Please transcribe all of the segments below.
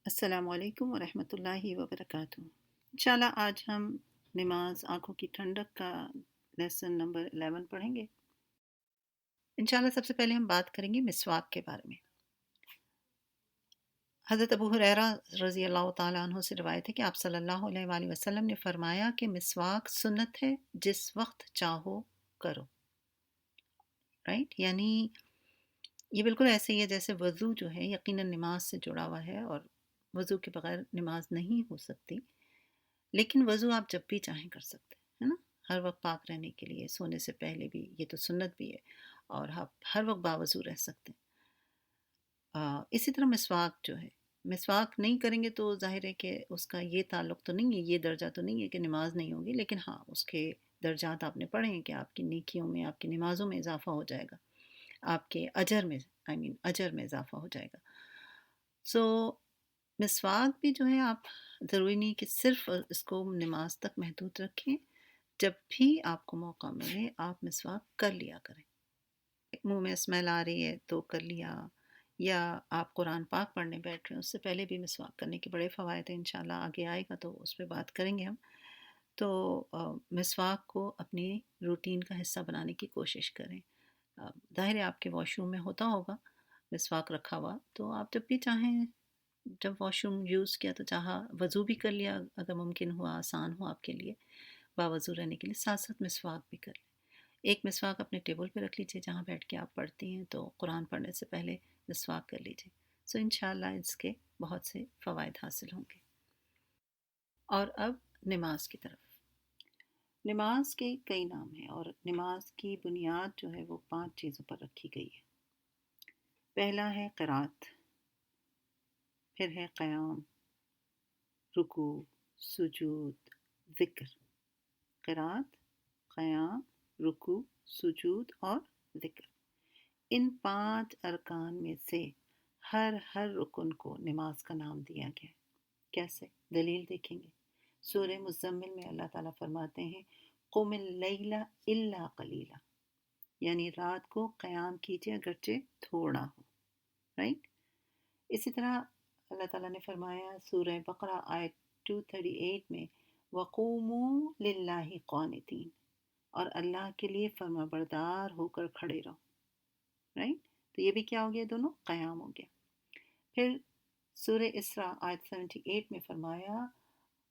السلام علیکم ورحمۃ اللہ وبرکاتہ۔ انشاءاللہ آج ہم نماز آنکھوں کی ٹھنڈک کا لیسن نمبر 11 پڑھیں گے۔ انشاءاللہ سب سے پہلے ہم بات کریں گے مسواک کے بارے میں۔ حضرت ابو ہریرہ رضی اللہ تعالیٰ عنہ سے روایت ہے کہ آپ صلی اللہ علیہ وآلہ وسلم نے فرمایا کہ مسواک سنت ہے، جس وقت چاہو کرو۔ رائٹ، یعنی یہ بالکل ایسے ہی ہے جیسے وضو جو ہے یقیناً نماز سے جڑا ہوا ہے، اور وضو کے بغیر نماز نہیں ہو سکتی، لیکن وضو آپ جب بھی چاہیں کر سکتے ہیں، ہے نا؟ ہر وقت پاک رہنے کے لیے، سونے سے پہلے بھی، یہ تو سنت بھی ہے، اور آپ ہر وقت باوضو رہ سکتے ہیں۔ اسی طرح مسواک جو ہے، مسواک نہیں کریں گے تو ظاہر ہے کہ اس کا یہ تعلق تو نہیں ہے، یہ درجہ تو نہیں ہے کہ نماز نہیں ہوگی، لیکن ہاں اس کے درجات آپ نے پڑھے ہیں کہ آپ کی نیکیوں میں، آپ کی نمازوں میں اضافہ ہو جائے گا، آپ کے اجر میں اجر میں اضافہ ہو جائے گا۔ سو مسواک بھی جو ہے، آپ ضروری نہیں کہ صرف اس کو نماز تک محدود رکھیں، جب بھی آپ کو موقع ملے آپ مسواک کر لیا کریں۔ منہ میں اسمیل آ رہی ہے تو کر لیا، یا آپ قرآن پاک پڑھنے بیٹھ رہے ہیں، اس سے پہلے بھی مسواک کرنے کے بڑے فوائد ہیں، انشاءاللہ آگے آئے گا تو اس پہ بات کریں گے ہم۔ تو مسواک کو اپنی روٹین کا حصہ بنانے کی کوشش کریں۔ ظاہر ہے آپ کے واش روم میں ہوتا ہوگا مسواک رکھا ہوا، تو آپ جب بھی چاہیں، جب واش روم یوز کیا تو چاہا وضو بھی کر لیا اگر ممکن ہوا، آسان ہو آپ کے لیے باوضو رہنے کے لیے، ساتھ ساتھ مسواک بھی کر لیں۔ ایک مسواک اپنے ٹیبل پہ رکھ لیجیے جہاں بیٹھ کے آپ پڑھتی ہیں، تو قرآن پڑھنے سے پہلے مسواک کر لیجیے۔ سو انشاءاللہ اس کے بہت سے فوائد حاصل ہوں گے۔ اور اب نماز کی طرف۔ نماز کے کئی نام ہیں، اور نماز کی بنیاد جو ہے وہ 5 چیزوں پر رکھی گئی ہے۔ پہلا ہے قرات، پھر ہے قیام، رکوع، سجود، ذکر۔ قرات، قیام، رکوع، سجود اور ذکر۔ ان 5 ارکان میں سے ہر رکن کو نماز کا نام دیا گیا ہے۔ کیسے؟ دلیل دیکھیں گے۔ سورہ مزمل میں اللہ تعالیٰ فرماتے ہیں قم اللیل الا قلیلا، یعنی رات کو قیام کیجیے اگرچہ تھوڑا ہو۔ رائٹ؟ اسی طرح اللہ تعالیٰ نے فرمایا سورہ بقرہ آیت 238 میں وَقُومُوا لِلَّهِ قَانِتِينَ، اور اللہ کے لیے فرما بردار ہو کر کھڑے رہو۔ رائٹ؟ تو یہ بھی کیا ہو گیا؟ دونوں قیام ہو گیا۔ پھر سورہ اسراء آیت 78 میں فرمایا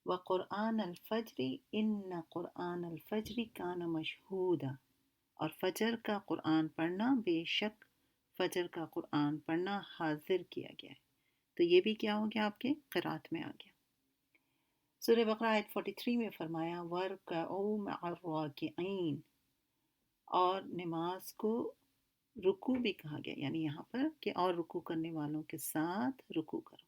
وَقُرْآنَ الْفَجْرِ إِنَّ قُرْآنَ الْفَجْرِ كَانَ مَشْهُودًا، اور فجر کا قرآن پڑھنا، بے شک فجر کا قرآن پڑھنا حاضر کیا گیا ہے۔ تو یہ بھی کیا ہو گیا؟ آپ کے قرات میں آ گیا۔ سورہ بقرہ آیت 43 میں فرمایا وَارْكَعُوا مَعَ الرَّاكِعِينَ، اور نماز کو رکوع بھی کہا گیا، یعنی یہاں پر کہ اور رکوع کرنے والوں کے ساتھ رکوع کرو۔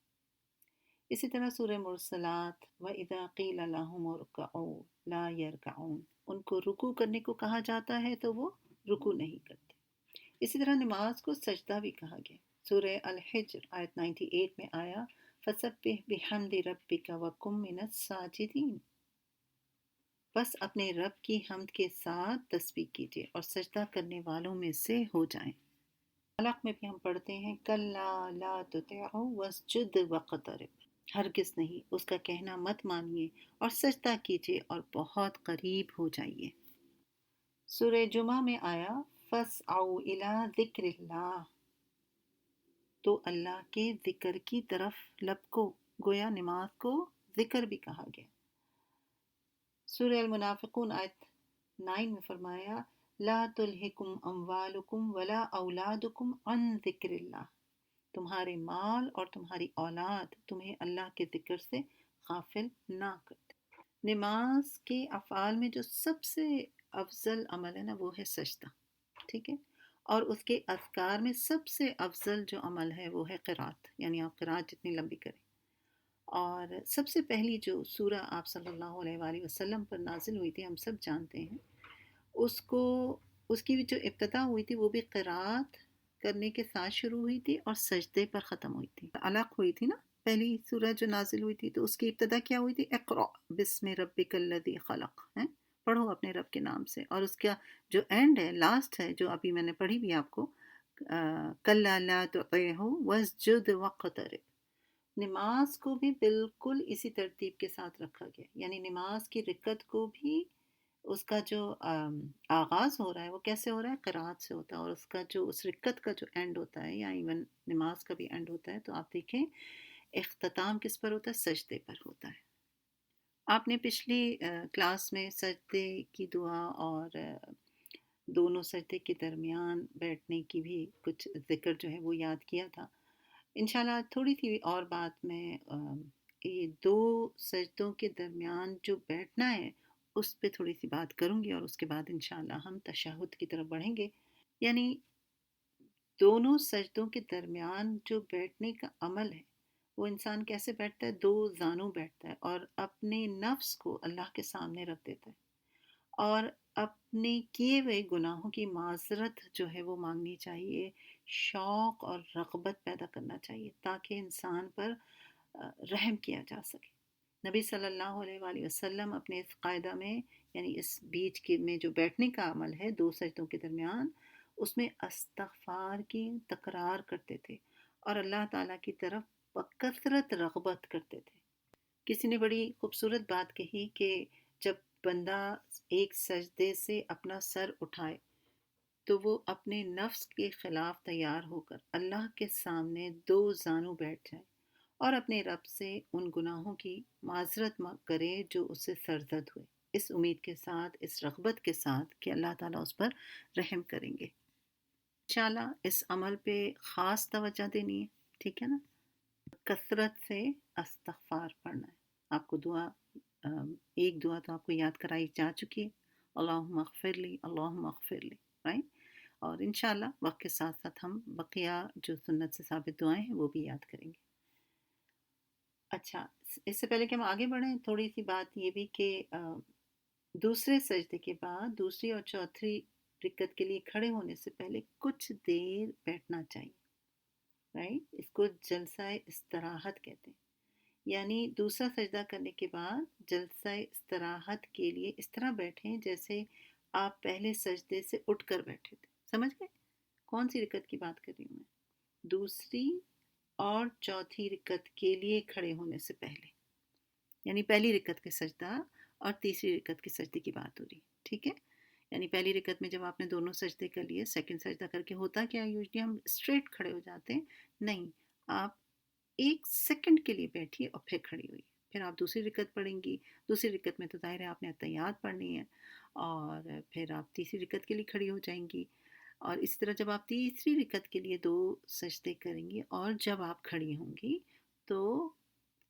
اسی طرح سورہ مرسلات وَإِذَا قِيلَ لَهُمُ ارْكَعُوا لَا يَرْكَعُونَ، ان کو رکوع کرنے کو کہا جاتا ہے تو وہ رکوع نہیں کرتے۔ اسی طرح نماز کو سجدہ بھی کہا گیا۔ سورہ الحجر آیت 98 میں آیا فَسَبِّحْ بِحَمْدِ رَبِّكَ وَكُن مِّنَ السَّاجِدِينَ، بس اپنے رب کی حمد کے ساتھ تسبیح کیجیے اور سجدہ کرنے والوں میں سے ہو جائیں۔ علق میں بھی ہم پڑھتے ہیں کَلَّا لَا تُطِعْهُ وَاسْجُدْ وَاقْتَرِب، ہرگز نہیں، اس کا کہنا مت مانیے اور سجدہ کیجیے اور بہت قریب ہو جائیے۔ سورہ جمعہ میں آیا فَاسْعَوْا إِلَىٰ ذِكْرِ اللَّهِ، تو اللہ کے ذکر کی طرف لب کو، گویا نماز کو ذکر بھی کہا گیا۔ سورہ المنافقون آیت 9 میں فرمایا لا تلہکم اموالکم ولا اولادکم عن ذکر اللہ، تمہارے مال اور تمہاری اولاد تمہیں اللہ کے ذکر سے غافل نہ کرتے۔ نماز کے افعال میں جو سب سے افضل عمل ہے نا، وہ ہے سجدہ، ٹھیک ہے؟ اور اس کے اذکار میں سب سے افضل جو عمل ہے وہ ہے قرات، یعنی آپ قرات جتنی لمبی کریں۔ اور سب سے پہلی جو سورہ آپ صلی اللہ علیہ وآلہ وسلم پر نازل ہوئی تھی، ہم سب جانتے ہیں اس کی جو ابتدا ہوئی تھی وہ بھی قرات کرنے کے ساتھ شروع ہوئی تھی اور سجدے پر ختم ہوئی تھی، علق ہوئی تھی نا پہلی سورہ جو نازل ہوئی تھی، تو اس کی ابتدا کیا ہوئی تھی؟ اقرأ بسم ربک الذی خلق، پڑھو اپنے رب کے نام سے، اور اس کا جو اینڈ ہے، لاسٹ ہے، جو ابھی میں نے پڑھی بھی آپ کو کَلَّا لَا تُطِعْهُ وَاسْجُدْ وَاقْتَرِب، نماز کو بھی بالکل اسی ترتیب کے ساتھ رکھا گیا، یعنی نماز کی رکعت کو بھی اس کا جو آغاز ہو رہا ہے وہ کیسے ہو رہا ہے؟ قرات سے ہوتا ہے، اور اس کا جو اس رکعت کا جو اینڈ ہوتا ہے یا ایون نماز کا بھی اینڈ ہوتا ہے، تو آپ دیکھیں اختتام کس پر ہوتا ہے؟ سجدے پر ہوتا ہے۔ آپ نے پچھلی کلاس میں سجدے کی دعا اور دونوں سجدے کے درمیان بیٹھنے کی بھی کچھ ذکر جو ہے وہ یاد کیا تھا۔ انشاءاللہ تھوڑی سی اور بات میں یہ دو سجدوں کے درمیان جو بیٹھنا ہے اس پہ تھوڑی سی بات کروں گی، اور اس کے بعد انشاءاللہ ہم تشہد کی طرف بڑھیں گے۔ یعنی دونوں سجدوں کے درمیان جو بیٹھنے کا عمل ہے وہ انسان کیسے بیٹھتا ہے؟ دو زانوں بیٹھتا ہے اور اپنے نفس کو اللہ کے سامنے رکھ دیتا ہے، اور اپنے کیے ہوئے گناہوں کی معذرت جو ہے وہ مانگنی چاہیے، شوق اور رغبت پیدا کرنا چاہیے تاکہ انسان پر رحم کیا جا سکے۔ نبی صلی اللہ علیہ وآلہ وسلم اپنے اس قاعدہ میں، یعنی اس بیچ کے میں جو بیٹھنے کا عمل ہے دو سجدوں کے درمیان، اس میں استغفار کی تکرار کرتے تھے اور اللہ تعالیٰ کی طرف بکثرت رغبت کرتے تھے۔ کسی نے بڑی خوبصورت بات کہی کہ جب بندہ ایک سجدے سے اپنا سر اٹھائے تو وہ اپنے نفس کے خلاف تیار ہو کر اللہ کے سامنے دو زانوں بیٹھ جائے اور اپنے رب سے ان گناہوں کی معذرت کرے جو اس سے سرزد ہوئے، اس امید کے ساتھ، اس رغبت کے ساتھ کہ اللہ تعالیٰ اس پر رحم کریں گے۔ انشاءاللہ اس عمل پہ خاص توجہ دینی ہے، ٹھیک ہے نا؟ کثرت سے استغفار پڑھنا ہے۔ آپ کو ایک دعا تو آپ کو یاد کرائی جا چکی ہے، اللہم اغفر لی، اللہم اغفر لی، رائٹ؟ اور انشاءاللہ وقت کے ساتھ ساتھ ہم بقیہ جو سنت سے ثابت دعائیں ہیں وہ بھی یاد کریں گے۔ اچھا، اس سے پہلے کہ ہم آگے بڑھیں تھوڑی سی بات یہ بھی کہ دوسرے سجدے کے بعد دوسری اور چوتھی رکعت کے لیے کھڑے ہونے سے پہلے کچھ دیر بیٹھنا چاہیے، رائٹ؟ اس کو جلسہ استراحت کہتے ہیں۔ یعنی دوسرا سجدہ کرنے کے بعد جلسہ استراحت کے لیے اس طرح بیٹھیں جیسے آپ پہلے سجدے سے اٹھ کر بیٹھے تھے۔ سمجھ گئے کون سی رکعت کی بات کر رہی ہوں میں؟ دوسری اور چوتھی رکعت کے لیے کھڑے ہونے سے پہلے، یعنی پہلی رکعت کے سجدہ اور تیسری رکعت کے سجدے کی بات ہو رہی، ٹھیک ہے؟ یعنی پہلی رکعت میں جب آپ نے دونوں سجدے کر لیے، سیکنڈ سجدہ کر کے ہوتا کیا یوزلی ہم اسٹریٹ کھڑے ہو جاتے ہیں، نہیں، آپ ایک سیکنڈ کے لیے بیٹھیے اور پھر کھڑی ہوئی، پھر آپ دوسری رکعت پڑھیں گی۔ دوسری رکعت میں تو ظاہر ہے آپ نے اتحیات پڑھنی ہے، اور پھر آپ تیسری رکعت کے لیے کھڑی ہو جائیں گی، اور اسی طرح جب آپ تیسری رکعت کے لیے دو سجدے کریں گی اور جب آپ کھڑی ہوں گی تو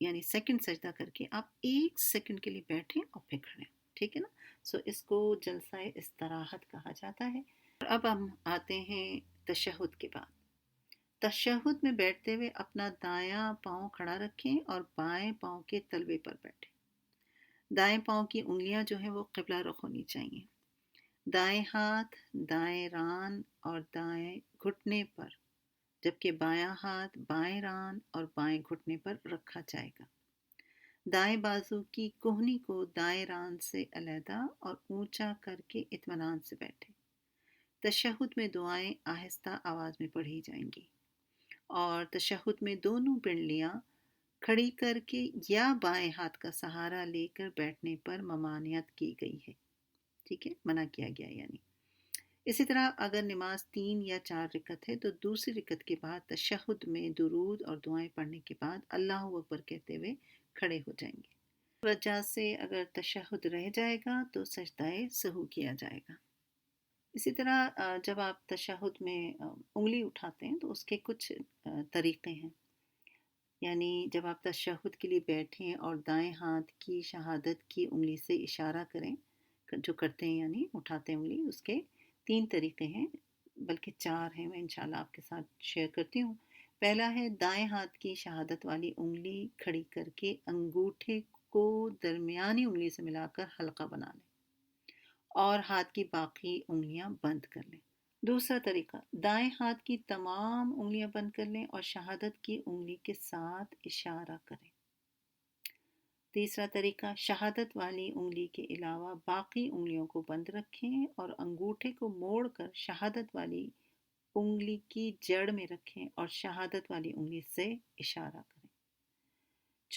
یعنی سیکنڈ سجدہ کر کے آپ ایک سیکنڈ کے لیے بیٹھیں اور پھر کھڑے ہوں، ٹھیک ہے نا؟ سو اس کو جلسہ استراحت کہا جاتا ہے۔ اور اب ہم آتے ہیں تشہد کے بعد۔ تشہد میں بیٹھتے ہوئے اپنا دایاں پاؤں کھڑا رکھیں اور بائیں پاؤں کے تلوے پر بیٹھیں۔ دائیں پاؤں کی انگلیاں جو ہیں وہ قبلہ رخ ہونی چاہیے۔ دائیں ہاتھ دائیں ران اور دائیں گھٹنے پر، جبکہ بایاں ہاتھ بائیں ران اور بائیں گھٹنے پر رکھا جائے گا۔ دائیں بازو کی کوہنی کو دائیں ران سے علیحدہ اور اونچا کر کے اطمینان سے بیٹھیں۔ تشہد میں دعائیں آہستہ آواز میں پڑھی جائیں گی، اور تشہد میں دونوں پنڈلیاں کھڑی کر کے یا بائیں ہاتھ کا سہارا لے کر بیٹھنے پر ممانعت کی گئی ہے، ٹھیک ہے، منع کیا گیا یعنی۔ اسی طرح اگر نماز 3 یا 4 رکعت ہے تو دوسری رکعت کے بعد تشہد میں درود اور دعائیں پڑھنے کے بعد اللہ اکبر کہتے ہوئے کھڑے ہو جائیں گے۔ اس وجہ سے اگر تشہد رہ جائے گا تو سجدہ سہو کیا جائے گا۔ اسی طرح جب آپ تشہد میں انگلی اٹھاتے ہیں تو اس کے کچھ طریقے ہیں، یعنی جب آپ تشہد کے لیے بیٹھیں اور دائیں ہاتھ کی شہادت کی انگلی سے اشارہ کریں، جو کرتے ہیں یعنی اٹھاتے ہیں انگلی، اس کے 3 طریقے ہیں، بلکہ 4 ہیں، میں انشاءاللہ آپ کے ساتھ شیئر کرتی ہوں۔ پہلا ہے دائیں ہاتھ کی شہادت والی انگلی کھڑی کر کے انگوٹھے کو درمیانی انگلی سے ملا کر حلقہ بنا لیں اور ہاتھ کی باقی انگلیاں بند کر لیں۔ دوسرا طریقہ، دائیں ہاتھ کی تمام انگلیاں بند کر لیں اور شہادت کی انگلی کے ساتھ اشارہ کریں۔ تیسرا طریقہ، شہادت والی انگلی کے علاوہ باقی انگلیوں کو بند رکھیں اور انگوٹھے کو موڑ کر شہادت والی انگلی کی جڑ میں رکھیں اور شہادت والی انگلی سے اشارہ کریں۔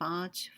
5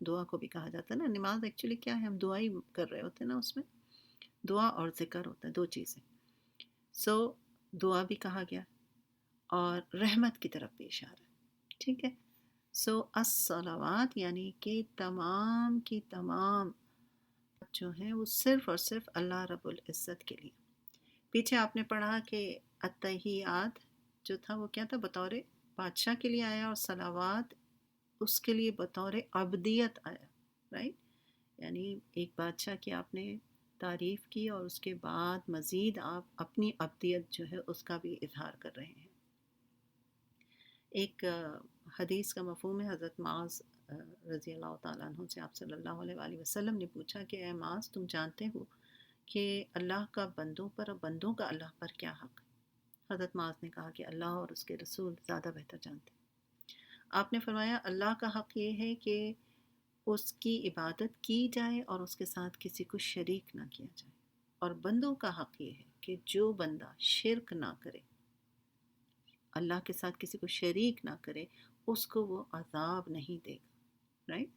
دعا کو بھی کہا جاتا ہے نا. نماز ایکچولی کیا ہے, ہم دعا ہی کر رہے ہوتے ہیں نا, اس میں دعا اور ذکر ہوتا ہے, دو چیزیں. سو دعا بھی کہا گیا اور رحمت کی طرف بھی اشارہ ہے, ٹھیک ہے. سو الصلوات یعنی کہ تمام کی تمام جو ہیں وہ صرف اور صرف اللہ رب العزت کے لیے. پیچھے آپ نے پڑھا کہ التحیات جو تھا وہ کیا تھا, بطور بادشاہ کے لیے آیا, اور صلوات اس کے لیے بطور عبدیت آیا, رائٹ. یعنی ایک بادشاہ کی آپ نے تعریف کی اور اس کے بعد مزید آپ اپنی عبدیت جو ہے اس کا بھی اظہار کر رہے ہیں. ایک حدیث کا مفہوم ہے, حضرت معاذ رضی اللہ تعالیٰ عنہ سے آپ صلی اللہ علیہ وآلہ وسلم نے پوچھا کہ اے معاذ, تم جانتے ہو کہ اللہ کا بندوں پر اور بندوں کا اللہ پر کیا حق ہے؟ حضرت معاذ نے کہا کہ اللہ اور اس کے رسول زیادہ بہتر جانتے ہیں. آپ نے فرمایا اللہ کا حق یہ ہے کہ اس کی عبادت کی جائے اور اس کے ساتھ کسی کو شریک نہ کیا جائے, اور بندوں کا حق یہ ہے کہ جو بندہ شرک نہ کرے, اللہ کے ساتھ کسی کو شریک نہ کرے, اس کو وہ عذاب نہیں دے گا, رائٹ.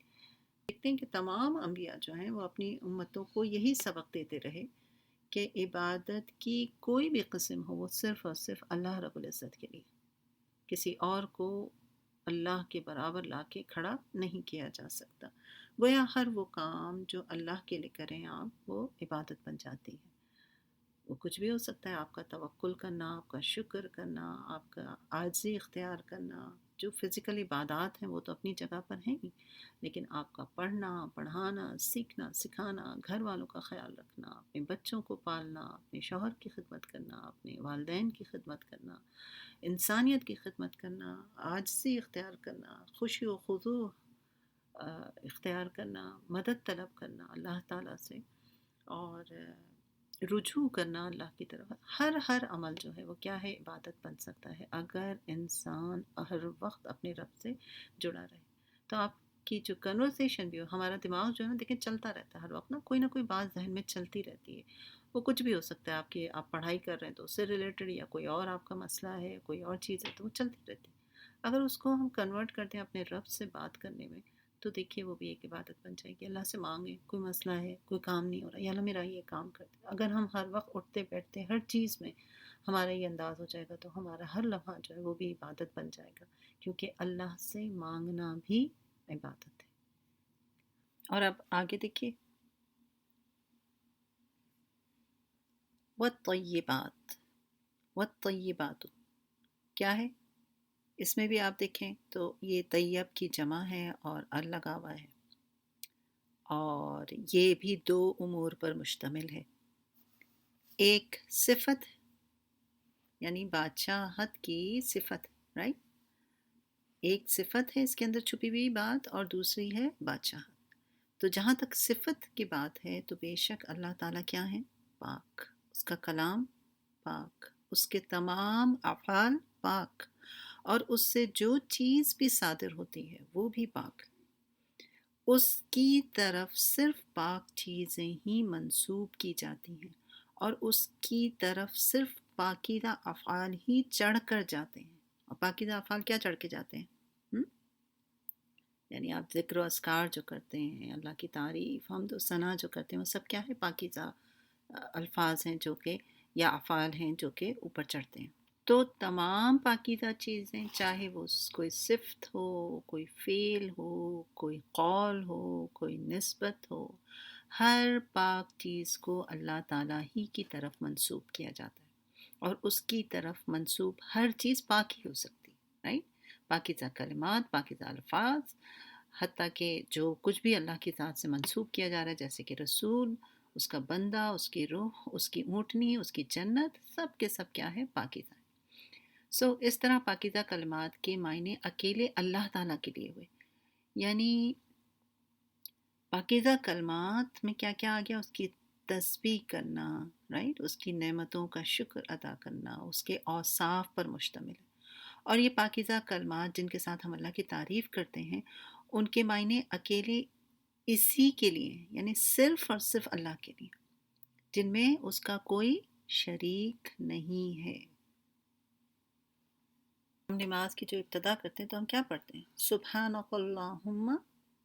دیکھتے ہیں کہ تمام انبیاء جو ہیں وہ اپنی امتوں کو یہی سبق دیتے رہے کہ عبادت کی کوئی بھی قسم ہو وہ صرف اور صرف اللہ رب العزت کے لیے, کسی اور کو اللہ کے برابر لا کے کھڑا نہیں کیا جا سکتا. گویا ہر وہ کام جو اللہ کے لیے کریں آپ, وہ عبادت بن جاتی ہے. وہ کچھ بھی ہو سکتا ہے, آپ کا توکل کرنا, آپ کا شکر کرنا, آپ کا عاجزی اختیار کرنا. جو فزیکل عبادات ہیں وہ تو اپنی جگہ پر ہیں ہی, لیکن آپ کا پڑھنا, پڑھانا, سیکھنا, سکھانا, گھر والوں کا خیال رکھنا, اپنے بچوں کو پالنا, اپنے شوہر کی خدمت کرنا, اپنے والدین کی خدمت کرنا, انسانیت کی خدمت کرنا, عاجزی اختیار کرنا, خوشی و خضوع اختیار کرنا, مدد طلب کرنا اللہ تعالیٰ سے, اور رجوع کرنا اللہ کی طرف. ہر عمل جو ہے وہ کیا ہے, عبادت بن سکتا ہے اگر انسان ہر وقت اپنے رب سے جڑا رہے. تو آپ کی جو کنورسیشن بھی ہو, ہمارا دماغ جو ہے نا دیکھیں چلتا رہتا ہے ہر وقت نا, کوئی نہ کوئی بات ذہن میں چلتی رہتی ہے. وہ کچھ بھی ہو سکتا ہے, آپ پڑھائی کر رہے ہیں تو اس سے ریلیٹڈ, یا کوئی اور آپ کا مسئلہ ہے, کوئی اور چیز ہے, تو وہ چلتی رہتی ہے. اگر اس کو ہم کنورٹ کرتے ہیں اپنے رب سے بات کرنے میں, تو دیکھیے وہ بھی ایک عبادت بن جائے گی. اللہ سے مانگیں, کوئی مسئلہ ہے, کوئی کام نہیں ہو رہا, یا اللہ میرا یہ کام کر دے. اگر ہم ہر وقت اٹھتے بیٹھتے ہر چیز میں ہمارا یہ انداز ہو جائے گا, تو ہمارا ہر لمحہ جو ہے وہ بھی عبادت بن جائے گا, کیونکہ اللہ سے مانگنا بھی عبادت ہے. اور اب آگے دیکھیے, والطیبات, والطیبات کیا ہے؟ اس میں بھی آپ دیکھیں تو یہ طیب کی جمع ہے اور لگا ہوا ہے, اور یہ بھی دو امور پر مشتمل ہے. ایک صفت یعنی بادشاہت کی صفت, رائٹ. ایک صفت ہے اس کے اندر چھپی ہوئی بات, اور دوسری ہے بادشاہت. تو جہاں تک صفت کی بات ہے تو بے شک اللہ تعالیٰ کیا ہیں, پاک. اس کا کلام پاک, اس کے تمام افعال پاک, اور اس سے جو چیز بھی صادر ہوتی ہے وہ بھی پاک. اس کی طرف صرف پاک چیزیں ہی منسوب کی جاتی ہیں, اور اس کی طرف صرف پاکیزہ افعال ہی چڑھ کر جاتے ہیں. اور پاکیزہ افعال کیا چڑھ کے جاتے ہیں؟ یعنی آپ ذکر و اذکار جو کرتے ہیں, اللہ کی تعریف, حمد و ثنا جو کرتے ہیں, وہ سب کیا ہے, پاکیزہ الفاظ ہیں جو کہ, یا افعال ہیں جو کہ اوپر چڑھتے ہیں. تو تمام پاکیزہ چیزیں, چاہے وہ کوئی صفت ہو, کوئی فعل ہو, کوئی قول ہو, کوئی نسبت ہو, ہر پاک چیز کو اللہ تعالیٰ ہی کی طرف منسوب کیا جاتا ہے, اور اس کی طرف منسوب ہر چیز پاک ہی ہو سکتی, رائٹ. پاکیزہ کلمات, پاکیزہ الفاظ, حتیٰ کہ جو کچھ بھی اللہ کی ذات سے منسوب کیا جا رہا ہے, جیسے کہ رسول, اس کا بندہ, اس کی روح, اس کی اونٹنی, اس کی جنت, سب کے سب کیا ہے, پاکیزہ. اس طرح پاکیزہ کلمات کے معنی اکیلے اللہ تعالیٰ کے لیے ہوئے. یعنی پاکیزہ کلمات میں کیا کیا آ گیا, اس کی تسبیح کرنا, رائٹ, اس کی نعمتوں کا شکر ادا کرنا, اس کے اوصاف پر مشتمل ہے. اور یہ پاکیزہ کلمات جن کے ساتھ ہم اللہ کی تعریف کرتے ہیں, ان کے معنی اکیلے اسی کے لیے, یعنی صرف اور صرف اللہ کے لیے, جن میں اس کا کوئی شریک نہیں ہے. ہم نماز کی جو ابتدا کرتے ہیں تو ہم کیا پڑھتے ہیں, سبحانک اللہم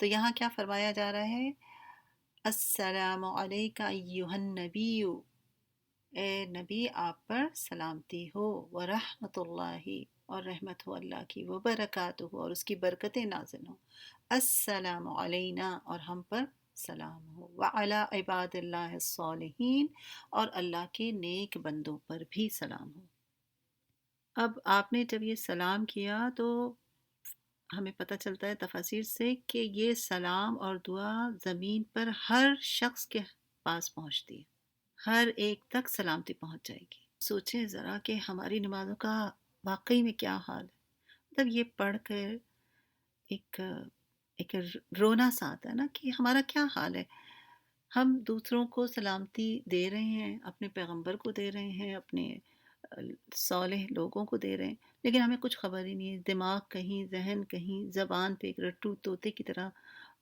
تو یہاں کیا فرمایا جا رہا ہے؟ السلام علیکہ ایہا النبی، اے نبی آپ پر سلامتی ہو، ورحمۃ اللہ، اور رحمت ہو اللہ کی، وبرکاتہ، اور اس کی برکتیں نازل ہوں، السلام علینا، اور ہم پر سلام ہو، وعلی عباد اللہ الصالحین، اور اللہ کے نیک بندوں پر بھی سلام ہو۔ اب آپ نے جب یہ سلام کیا تو ہمیں پتہ چلتا ہے تفاسیر سے کہ یہ سلام اور دعا زمین پر ہر شخص کے پاس پہنچتی ہے، ہر ایک تک سلامتی پہنچ جائے گی۔ سوچیں ذرا کہ ہماری نمازوں کا واقعی میں کیا حال ہے، مطلب یہ پڑھ کر ایک ایک رونا سا آتا ہے نا کہ ہمارا کیا حال ہے۔ ہم دوسروں کو سلامتی دے رہے ہیں، اپنے پیغمبر کو دے رہے ہیں، اپنے صالح لوگوں کو دے رہے ہیں، لیکن ہمیں کچھ خبر ہی نہیں ہے، دماغ کہیں، ذہن کہیں، زبان پہ ایک رٹو طوطے کی طرح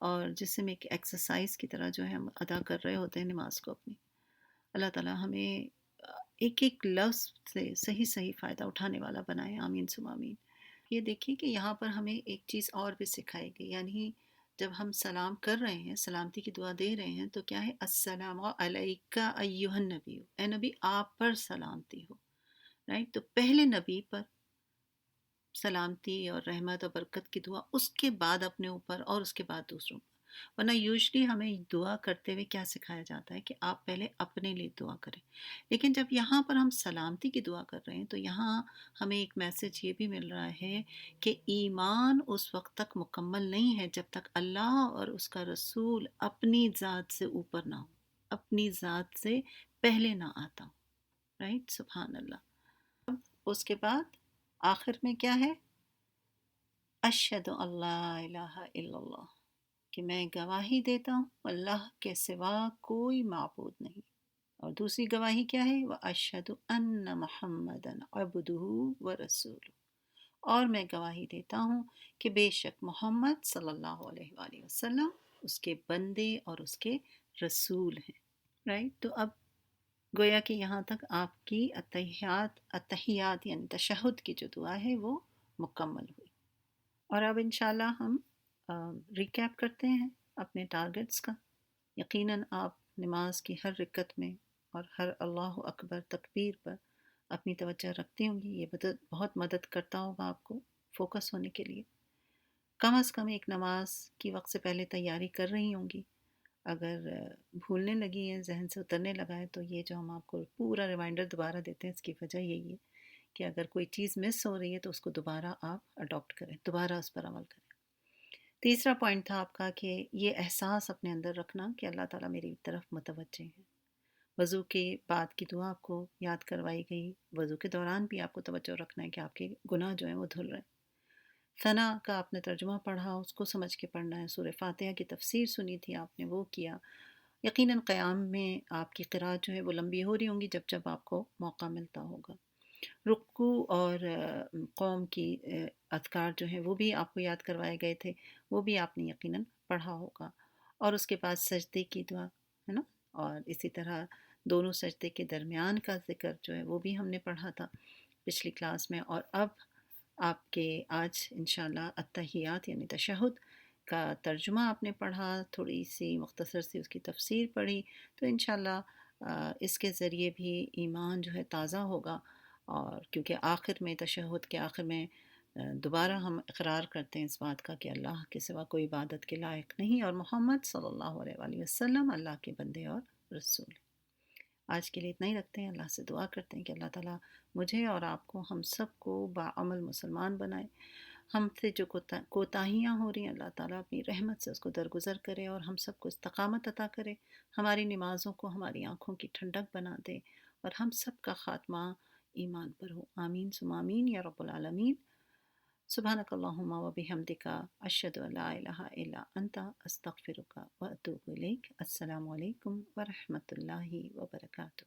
اور جسم ایک ایکسرسائز کی طرح جو ہے ہم ادا کر رہے ہوتے ہیں نماز کو اپنی۔ اللہ تعالیٰ ہمیں ایک ایک لفظ سے صحیح صحیح فائدہ اٹھانے والا بنائے، آمین ثم آمین۔ یہ دیکھیں کہ یہاں پر ہمیں ایک چیز اور بھی سکھائی گئی، یعنی جب ہم سلام کر رہے ہیں، سلامتی کی دعا دے رہے ہیں، تو کیا ہے؟ السلام علیکہ ایہا النبی، اے نبی آپ پر سلامتی ہو، رائٹ؟ تو پہلے نبی پر سلامتی اور رحمت اور برکت کی دعا، اس کے بعد اپنے اوپر اور اس کے بعد دوسروں پر۔ ورنہ یوزلی ہمیں دعا کرتے ہوئے کیا سکھایا جاتا ہے کہ آپ پہلے اپنے لیے دعا کریں، لیکن جب یہاں پر ہم سلامتی کی دعا کر رہے ہیں تو یہاں ہمیں ایک میسج یہ بھی مل رہا ہے کہ ایمان اس وقت تک مکمل نہیں ہے جب تک اللہ اور اس کا رسول اپنی ذات سے اوپر نہ ہو، اپنی ذات سے پہلے نہ آتا ہو، رائٹ؟ سبحان اللہ۔ اس کے بعد آخر میں کیا ہے؟ اشہد ان لا الہ الا اللہ، کہ میں گواہی دیتا ہوں اللہ کے سوا کوئی معبود نہیں۔ اور دوسری گواہی کیا ہے؟ وَأَشْهَدُ أَنَّ مُحَمَّدًا عَبْدُهُ وَرَسُولُهُ، اور میں گواہی دیتا ہوں کہ بے شک محمد صلی اللہ علیہ وآلہ وسلم اس کے بندے اور اس کے رسول ہیں، رائٹ؟ تو اب گویا کہ یہاں تک آپ کی اتحیات یعنی تشہد کی جو دعا ہے وہ مکمل ہوئی۔ اور اب انشاءاللہ ہم ریکیپ کرتے ہیں اپنے ٹارگٹس کا۔ یقیناً آپ نماز کی ہر رکعت میں اور ہر اللہ اکبر تکبیر پر اپنی توجہ رکھتی ہوں گی، یہ بہت مدد کرتا ہوگا آپ کو فوکس ہونے کے لیے۔ کم از کم ایک نماز کی وقت سے پہلے تیاری کر رہی ہوں گی، اگر بھولنے لگی ہے، ذہن سے اترنے لگا ہے، تو یہ جو ہم آپ کو پورا ریمائنڈر دوبارہ دیتے ہیں، اس کی وجہ یہی ہے کہ اگر کوئی چیز مس ہو رہی ہے تو اس کو دوبارہ آپ اڈاپٹ کریں، دوبارہ اس پر عمل کریں۔ تیسرا پوائنٹ تھا آپ کا کہ یہ احساس اپنے اندر رکھنا کہ اللہ تعالیٰ میری طرف متوجہ ہے۔ وضو کے بعد کی دعا آپ کو یاد کروائی گئی، وضو کے دوران بھی آپ کو توجہ رکھنا ہے کہ آپ کے گناہ جو ہیں وہ دھل رہے ہیں۔ ثنا کا آپ نے ترجمہ پڑھا، اس کو سمجھ کے پڑھنا ہے۔ سورہ فاتحہ کی تفسیر سنی تھی آپ نے، وہ کیا۔ یقیناً قیام میں آپ کی قرأت جو ہے وہ لمبی ہو رہی ہوں گی جب جب آپ کو موقع ملتا ہوگا۔ رکوع اور قوم کی اذکار جو ہیں وہ بھی آپ کو یاد کروائے گئے تھے، وہ بھی آپ نے یقیناً پڑھا ہوگا۔ اور اس کے بعد سجدے کی دعا ہے نا، اور اسی طرح دونوں سجدے کے درمیان کا ذکر جو ہے وہ بھی ہم نے پڑھا تھا پچھلی کلاس میں۔ اور اب آپ کے آج انشاءاللہ التحیات یعنی تشہد کا ترجمہ آپ نے پڑھا، تھوڑی سی مختصر سی اس کی تفسیر پڑھی، تو انشاءاللہ اس کے ذریعے بھی ایمان جو ہے تازہ ہوگا۔ اور کیونکہ آخر میں تشہد کے آخر میں دوبارہ ہم اقرار کرتے ہیں اس بات کا کہ اللہ کے سوا کوئی عبادت کے لائق نہیں، اور محمد صلی اللہ علیہ وآلہ وسلم اللہ کے بندے اور رسول۔ آج کے لیے اتنا ہی رکھتے ہیں، اللہ سے دعا کرتے ہیں کہ اللہ تعالیٰ مجھے اور آپ کو، ہم سب کو باعمل مسلمان بنائے۔ ہم سے جو کوتاہیاں ہو رہی ہیں اللہ تعالیٰ اپنی رحمت سے اس کو درگزر کرے، اور ہم سب کو استقامت عطا کرے، ہماری نمازوں کو ہماری آنکھوں کی ٹھنڈک بنا دے، اور ہم سب کا خاتمہ ایمان پر ہو، آمین ثم آمین یا رب العالمین۔ سبحانک اللہم و بحمدک، اشہد ان لا الہ الا انت، استغفرک و اتوب الیک۔ السلام علیکم ورحمۃ اللہ وبرکاتہ۔